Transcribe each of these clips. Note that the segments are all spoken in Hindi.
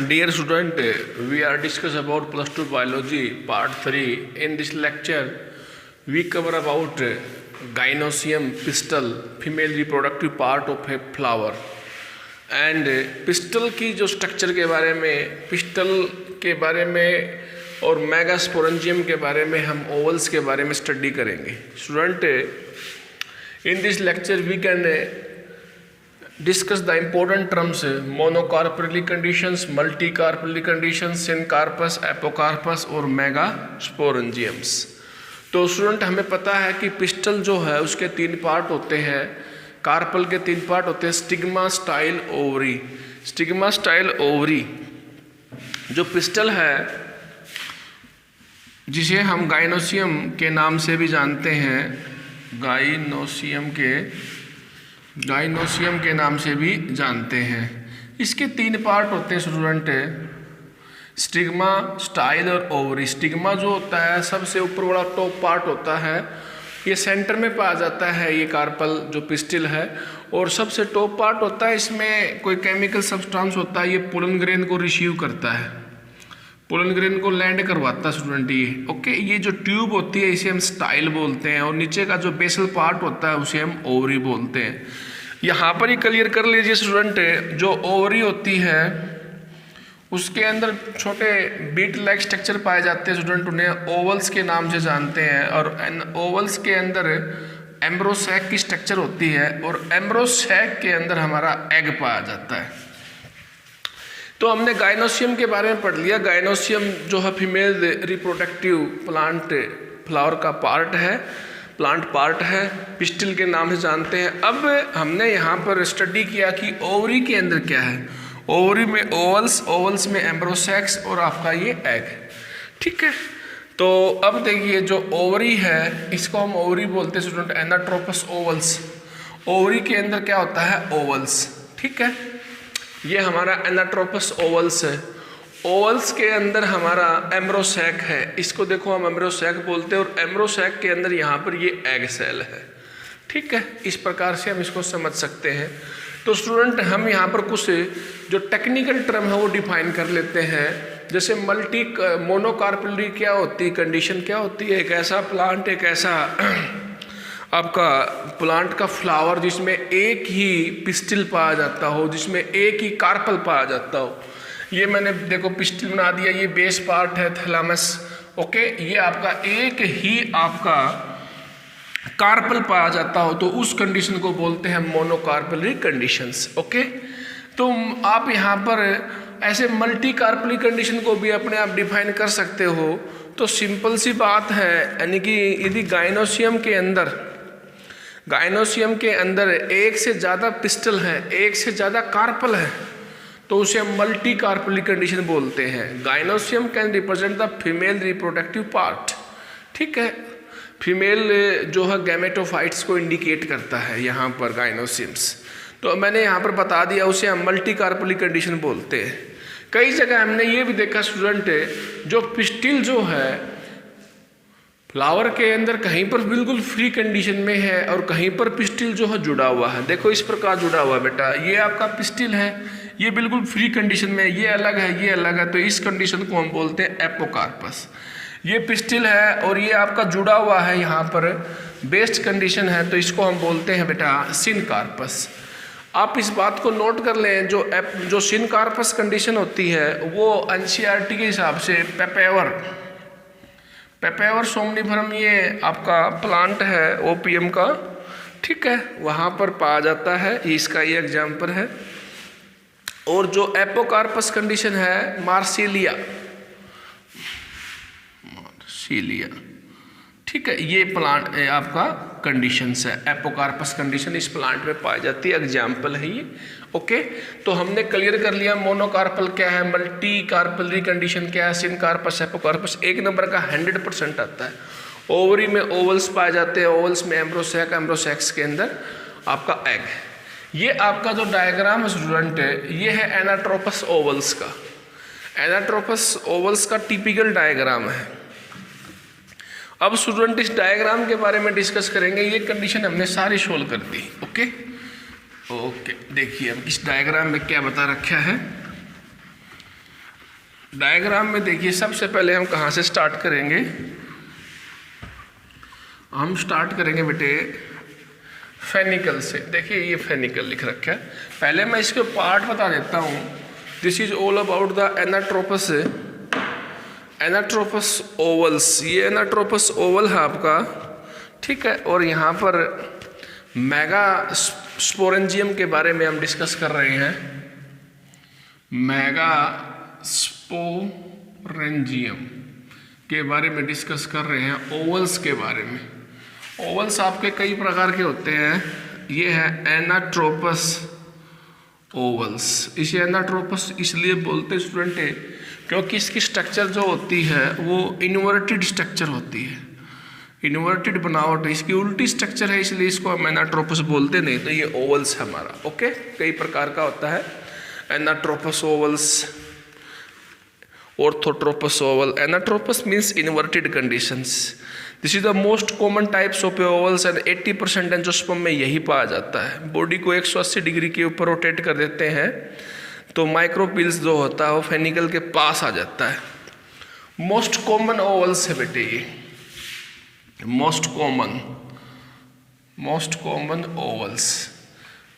Dear student, we are discuss about plus 2 biology part 3. In this lecture, we cover about gynoecium, pistil, female reproductive part of a flower. And pistol की जो स्ट्रक्चर के बारे में, पिस्टल के बारे में और मेगास्पोरेंजियम के बारे में हम ओवल्स के बारे में स्टडी करेंगे. Student, in this lecture we can discuss the important terms monocarpally conditions, multicarpally conditions, syncarpus, apocarpus और megasporangiums. तो स्टूडेंट हमें पता है कि पिस्टल जो है उसके 3 पार्ट होते हैं, कार्पल के 3 पार्ट होते हैं, stigma, style, ovary. Stigma, style, ovary. जो पिस्टल है जिसे हम गाइनोसियम के नाम से भी जानते हैं, गाइनोसियम के नाम से भी जानते हैं. इसके 3 पार्ट होते हैं स्टूडेंट, स्टिग्मा, स्टाइल और ओवरी. स्टिग्मा जो होता है सबसे ऊपर वाला टॉप पार्ट होता है, ये सेंटर में पाया जाता है, ये कार्पल जो पिस्टिल है. और सबसे टॉप पार्ट होता है, इसमें कोई केमिकल सब्सटेंस होता है, ये पोलन ग्रेन को रिसीव करता है, पोलन ग्रेन को लैंड करवाता है स्टूडेंट ये. ओके, ये जो ट्यूब होती है इसे हम स्टाइल बोलते हैं और नीचे का जो बेसल पार्ट होता है उसे हम ओवरी बोलते हैं. यहाँ पर ही क्लियर कर लीजिए स्टूडेंट, जो ओवरी होती है उसके अंदर छोटे बीट लाइक स्ट्रक्चर पाए जाते हैं स्टूडेंट, उन्हें ओवल्स के नाम से जानते हैं. और ओवल्स के अंदर एम्ब्रोसैक की स्ट्रक्चर होती है और एम्ब्रोसैक के अंदर हमारा एग पाया जाता है. तो हमने गाइनोसियम के बारे में पढ़ लिया. गाइनोसियम जो है फीमेल रिप्रोडक्टिव प्लांट फ्लावर का पार्ट है, प्लांट पार्ट है, पिस्टिल के नाम से जानते हैं. अब हमने यहाँ पर स्टडी किया कि ओवरी के अंदर क्या है. ओवरी में ओवल्स, ओवल्स में एम्ब्रोसैक्स और आपका ये एग. ठीक है, तो अब देखिए जो ओवरी है इसको हम ओवरी बोलते हैं स्टूडेंट, एनाट्रोपस ओवल्स. ओवरी के अंदर क्या होता है, ओवल्स. ठीक है, ये हमारा एनाट्रोपस ओवल्स है. ओवल्स के अंदर हमारा एम्ब्रोसैक है, इसको देखो हम एम्ब्रोसैक बोलते हैं. और एम्ब्रोसैक के अंदर यहाँ पर ये एग सेल है. ठीक है, इस प्रकार से हम इसको समझ सकते हैं. तो स्टूडेंट हम यहाँ पर कुछ जो टेक्निकल टर्म है वो डिफाइन कर लेते हैं. जैसे मोनोकार्पली क्या होती है, कंडीशन क्या होती है, एक ऐसा प्लांट, एक ऐसा आपका प्लांट का फ्लावर जिसमें एक ही पिस्टिल पाया जाता हो, जिसमें एक ही कार्पल पाया जाता हो. ये मैंने देखो पिस्टिल बना दिया, ये बेस पार्ट है थैलामस. ओके, ये आपका एक ही आपका कार्पल पाया जाता हो, तो उस कंडीशन को बोलते हैं मोनोकार्पली कंडीशंस. ओके, तो आप यहाँ पर ऐसे मल्टी कार्पली कंडीशन को भी अपने आप डिफाइन कर सकते हो. तो सिंपल सी बात है, यानी कि यदि गाइनोसियम के अंदर एक से ज़्यादा पिस्टल है, एक से ज़्यादा कार्पल है, तो उसे हम मल्टी कार्पली कंडीशन बोलते हैं. Gynoecium can represent the female reproductive part. ठीक है, फीमेल जो है गैमेटोफाइट्स को इंडिकेट करता है यहाँ पर गाइनोसियम्स. तो मैंने यहाँ पर बता दिया, उसे हम मल्टी कार्पली कंडीशन बोलते हैं. कई जगह हमने ये भी देखा स्टूडेंट, जो पिस्टिल जो है फ्लावर के अंदर कहीं पर बिल्कुल फ्री कंडीशन में है और कहीं पर पिस्टिल जो है जुड़ा हुआ है. देखो इस प्रकार जुड़ा हुआ है बेटा, ये आपका पिस्टिल है, ये बिल्कुल फ्री कंडीशन में, ये अलग है, ये अलग है, तो इस कंडीशन को हम बोलते हैं एपोकार्पस. ये पिस्टिल है और ये आपका जुड़ा हुआ है, यहाँ पर बेस्ड कंडीशन है, तो इसको हम बोलते हैं बेटा सिनकार्पस. आप इस बात को नोट कर लें, जो सिनकार्पस कंडीशन होती है वो एनसीईआरटी के हिसाब से पेपेवर सोमनिफरम, ये आपका प्लांट है ओपीएम का. ठीक है, वहाँ पर पाया जाता है, इसका ये एग्जाम्पल है. और जो एपोकार्पस कंडीशन है मार्सिलिया, ठीक है, ये प्लांट आपका कंडीशंस है. एपोकार्पस कंडीशन इस प्लांट में पाई जाती है, एग्जाम्पल है ये. ओके, तो हमने क्लियर कर लिया मोनोकार्पल क्या है, मल्टी कार्पलरी कंडीशन क्या है, सिनकार्पस, एपोकार्पस. 1 नंबर का 100% आता है. ओवरी में ओवल्स पाए जाते हैं, ओवल्स में एम्ब्रोसैक, एम्ब्रोसैक्स के अंदर आपका एग. ये आपका जो डायग्राम है स्टूडेंट, ये है एनाट्रोपस ओवल्स का. एनाट्रोपस ओवल्स का टिपिकल डायग्राम है. अब स्टूडेंट इस डायग्राम के बारे में डिस्कस करेंगे. ये कंडीशन हमने सारी सोल्व कर दी. ओके, देखिए अब इस डायग्राम में क्या बता रखा है. डायग्राम में देखिए, सबसे पहले हम कहाँ से स्टार्ट करेंगे? हम स्टार्ट करेंगे बेटे फेनिकल से। देखिए ये फेनिकल लिख रखा है। पहले मैं इसके पार्ट बता देता हूँ। This is all about the anatropous, anatropous vowels. ये एनाट्रोपस ओवल है आपका, ठीक है। और यहाँ पर मेगा स्पोरेंजियम के बारे में हम डिस्कस कर रहे हैं। मेगा स्पोरेंजियम के बारे में डिस्कस कर रहे हैं, ओवल्स के बारे में। ओवल्स आपके कई प्रकार के होते हैं। ये है एनाट्रोपस ओवल्स। इसे एनाट्रोपस इसलिए बोलते हैं स्टूडेंट क्योंकि इसकी स्ट्रक्चर जो होती है वो इन्वर्टेड स्ट्रक्चर होती है, इन्वर्टेड बनावट है, इसकी उल्टी स्ट्रक्चर है, इसलिए इसको हम एनाट्रोपस बोलते नहीं। तो ये ओवल्स है हमारा, ओके। कई प्रकार का होता है anatropous vowels, orthotropous Oval. Anatropous means inverted conditions. This is the most common types of vowels and 80% angiosperm में यही पाया जाता है। बॉडी को 180 डिग्री के ऊपर रोटेट कर देते हैं तो माइक्रोपिल्स जो होता है वो फेनिकल के पास आ जाता है। मोस्ट कॉमन ओवल्स है बेटे ये, मोस्ट कॉमन ओवल्स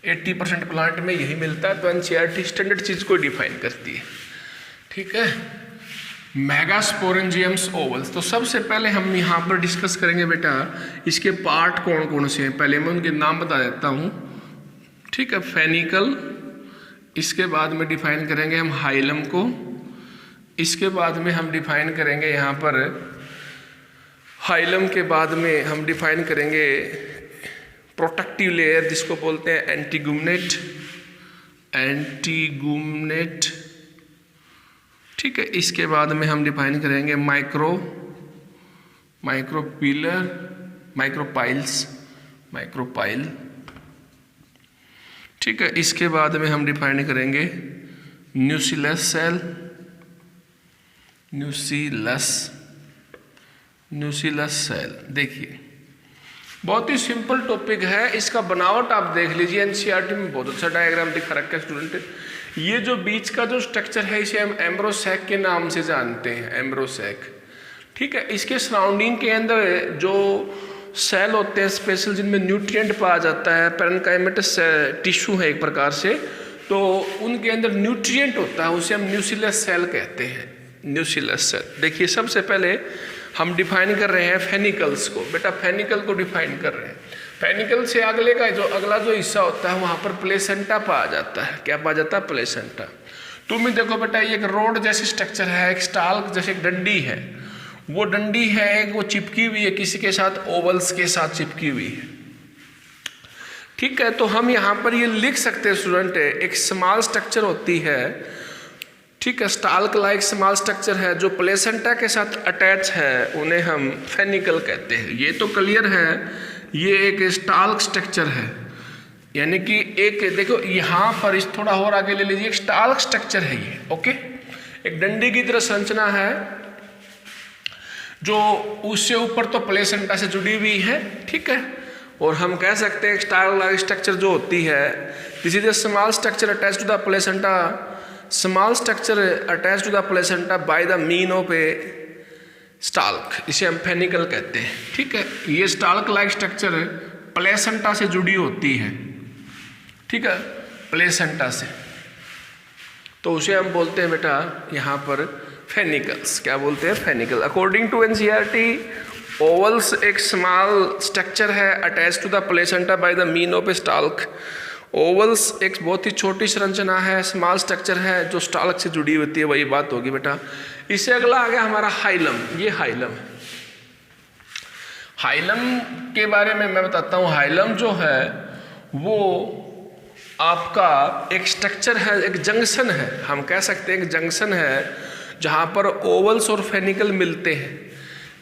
80% प्लांट में यही मिलता है। तो एनसीईआरटी स्टैंडर्ड चीज को डिफाइन करती है, ठीक है। मेगास्पोरेंजियम्स ओवल्स। तो सबसे पहले हम यहाँ पर डिस्कस करेंगे बेटा इसके पार्ट कौन कौन से हैं। पहले मैं उनके नाम बता देता हूँ, ठीक है। फेनिकल, इसके बाद में डिफाइन करेंगे हम हाइलम को, इसके बाद में हम डिफाइन करेंगे यहाँ पर हाइलम के बाद में हम डिफाइन करेंगे प्रोटेक्टिव लेयर जिसको बोलते हैं एंटीगुमनेट, ठीक है। इसके बाद में हम डिफाइन करेंगे माइक्रोपाइल, ठीक है। इसके बाद में हम डिफाइन करेंगे न्यूसिलस सेल। देखिए बहुत ही सिंपल टॉपिक है, इसका बनावट आप देख लीजिए। एनसीईआरटी में बहुत अच्छा डायग्राम दिखा रखा है स्टूडेंट। ये जो बीच का जो स्ट्रक्चर है इसे हम एम्ब्रोसैक के नाम से जानते हैं, एम्ब्रोसैक, ठीक है। इसके सराउंडिंग के अंदर जो सेल होते हैं स्पेशल जिनमें न्यूट्रिएंट पाया जाता है, पैरेन्काइमेटस टिश्यू है एक प्रकार से, तो उनके अंदर न्यूट्रिएंट होता है, उसे हम न्यूसिलस सेल कहते हैं, न्यूसिलस सेल। देखिए सबसे पहले हम डिफाइन कर रहे हैं फेनिकल्स को। बेटा फेनिकल को डिफाइन कर रहे हैं। फेनिकल से अगला जो हिस्सा होता है वहाँ पर प्लेसेंटा पाया जाता है। क्या पाया जाता है? प्लेसेंटा। तुम्हें देखो बेटा ये एक रोड जैसी स्ट्रक्चर है, एक स्टाल जैसे एक डंडी है, वो डंडी है वो चिपकी हुई है किसी के साथ, ओवल्स के साथ चिपकी हुई है, ठीक है। तो हम यहाँ पर ये लिख सकते हैं स्टूडेंट, एक स्मॉल स्ट्रक्चर होती है, ठीक है, स्टाल्क लाइक स्मॉल स्ट्रक्चर है जो प्लेसेंटा के साथ अटैच है, उन्हें हम फेनिकल कहते हैं। ये तो क्लियर है, ये एक स्टाल्क स्ट्रक्चर है, यानी कि एक देखो यहाँ पर इस थोड़ा और आगे ले लीजिए, एक स्टाल्क स्ट्रक्चर है ये, ओके। एक डंडी की तरह संरचना है जो उससे ऊपर तो प्लेसेंटा से जुड़ी हुई है, ठीक है। और हम कह सकते हैं स्टाल्क लाइक स्ट्रक्चर जो होती है, this is a small structure attach to the placenta, small structure attach to the placenta by the mean of a stalk, इसे हम फेनिकल कहते हैं, ठीक है। ये स्टाल्क लाइक स्ट्रक्चर प्लेसेंटा से जुड़ी होती है, ठीक है, प्लेसेंटा से, तो उसे हम बोलते हैं बेटा यहाँ पर फेनिकल्स। क्या बोलते हैं? Funicle. According to NCERT ovules एक स्मॉल स्ट्रक्चर है attach to the placenta by the mean of a stalk. Ovules एक बहुत ही छोटी संरचना है, स्मॉल स्ट्रक्चर है जो स्टाल्क से जुड़ी होती है, वही बात होगी बेटा। इससे अगला आ गया हमारा हाइलम। ये हाइलम है। हाइलम के बारे में मैं बताता हूँ। हाइलम जो है वो आपका एक स्ट्रक्चर है, एक जंक्शन है, हम कह सकते हैं एक जंक्शन है जहाँ पर ओवल्स और फेनिकल मिलते हैं।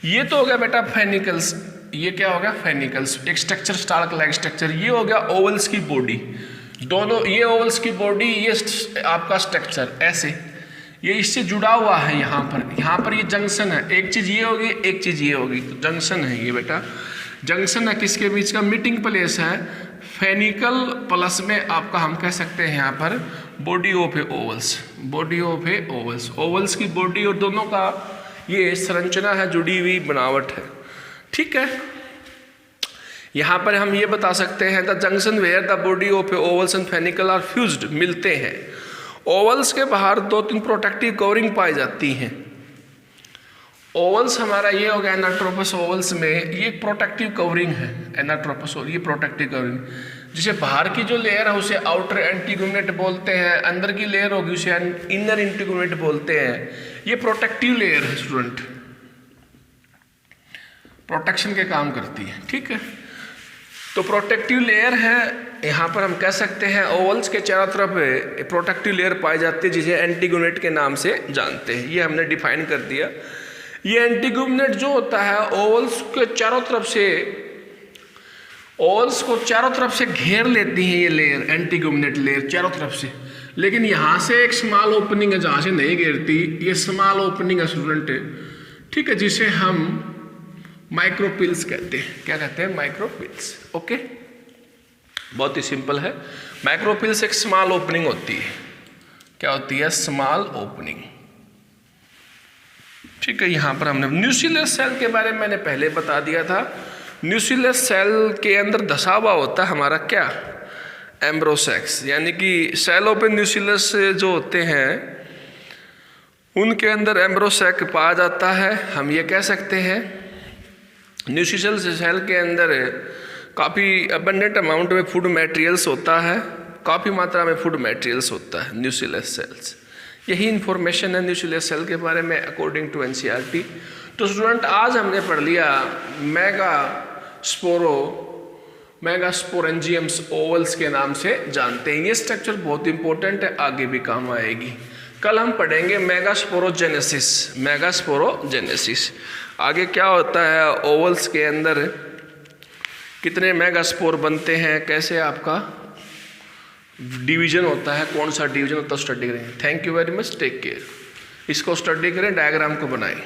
ये तो हो गया बेटा फेनिकल्स। ये क्या हो गया? फेनिकल्स, एक स्ट्रक्चर स्टाल्क लाइक स्ट्रक्चर। ये हो गया ओवल्स की बॉडी, दोनों, ये ओवल्स की बॉडी, ये आपका स्ट्रक्चर ऐसे, ये इससे जुड़ा हुआ है। यहाँ पर ये जंक्शन है, एक चीज ये होगी एक चीज ये होगी, तो जंक्शन है ये बेटा। जंक्शन है किसके बीच का? मीटिंग प्लेस है फेनिकल प्लस में आपका हम कह सकते हैं यहाँ पर body of a vowels, body of a vowels, vowels की बॉडी और दोनों का ये संरचना है, जुड़ी हुई बनावट है, ठीक है। यहाँ पर हम ये बता सकते हैं the junction where the body of a ovules and funicle are fused, मिलते हैं। ओवल्स के बाहर 2-3 प्रोटेक्टिव कवरिंग पाई जाती हैं। ओवल्स हमारा ये हो गया एनाट्रोपस ओवल्स में, ये एक प्रोटेक्टिव कवरिंग है एनाट्रोपस, और ये प्रोटेक्टिव कवरिंग, जिसे बाहर की जो लेयर है उसे आउटर एंटीगुमेनेट बोलते हैं, अंदर की लेयर होगी उसे इनर इंटीगुमेनेट बोलते हैं। ये प्रोटेक्टिव लेयर है स्टूडेंट, प्रोटेक्शन के काम करती है, ठीक है। तो प्रोटेक्टिव लेयर है, यहाँ पर हम कह सकते हैं ओवल्स के चारों तरफ प्रोटेक्टिव लेयर पाई जाती है जिसे एंटीगुमेनेट के नाम से जानते हैं। ये हमने डिफाइन कर दिया। ये एंटीगुमेनेट जो होता है ओवल्स के चारों तरफ से, ओवल्स को चारों तरफ से घेर लेती है ये लेयर, एंटीगुमेनेट लेयर चारों तरफ से, लेकिन यहाँ से एक स्मॉल ओपनिंग है जहाँ से नहीं घेरती, ये स्मॉल ओपनिंग है स्टूडेंट, ठीक है, जिसे हम माइक्रोपिल्स कहते हैं। क्या कहते हैं? माइक्रोपिल्स। ओके, बहुत ही सिंपल है। माइक्रोपिल्स एक स्मॉल ओपनिंग होती है। क्या होती है? स्मॉल ओपनिंग, ठीक है। यहाँ पर हमने न्यूक्लियस सेल के बारे में मैंने पहले बता दिया था। न्यूक्लियस सेल के अंदर धसा हुआ होता है हमारा क्या? एम्ब्रोसेक्स, यानी कि सेल ओपन न्यूक्लियस जो होते हैं उनके अंदर एम्ब्रोसेक पाया जाता है। हम ये कह सकते हैं न्यूक्लियस सेल के अंदर काफ़ी अबंडेंट अमाउंट में फूड मटेरियल्स होता है, काफ़ी मात्रा में फूड मटेरियल्स होता है न्यूक्लियस सेल्स। यही इन्फॉर्मेशन है न्यूक्लियस सेल के बारे में अकॉर्डिंग टू एनसीईआरटी। तो स्टूडेंट आज हमने पढ़ लिया मेगास्पोरेंजियम्स ओवल्स के नाम से जानते हैं। ये स्ट्रक्चर बहुत इंपॉर्टेंट है, आगे भी काम आएगी। कल हम पढ़ेंगे मेगास्पोरोजेनेसिस। आगे क्या होता है ओवल्स के अंदर, कितने मेगास्पोर बनते हैं, कैसे आपका डिवीजन होता है, कौन सा डिवीजन होता है, स्टडी करेंगे। Thank you very much, take care. इसको स्टडी करें, डायग्राम को बनाएं।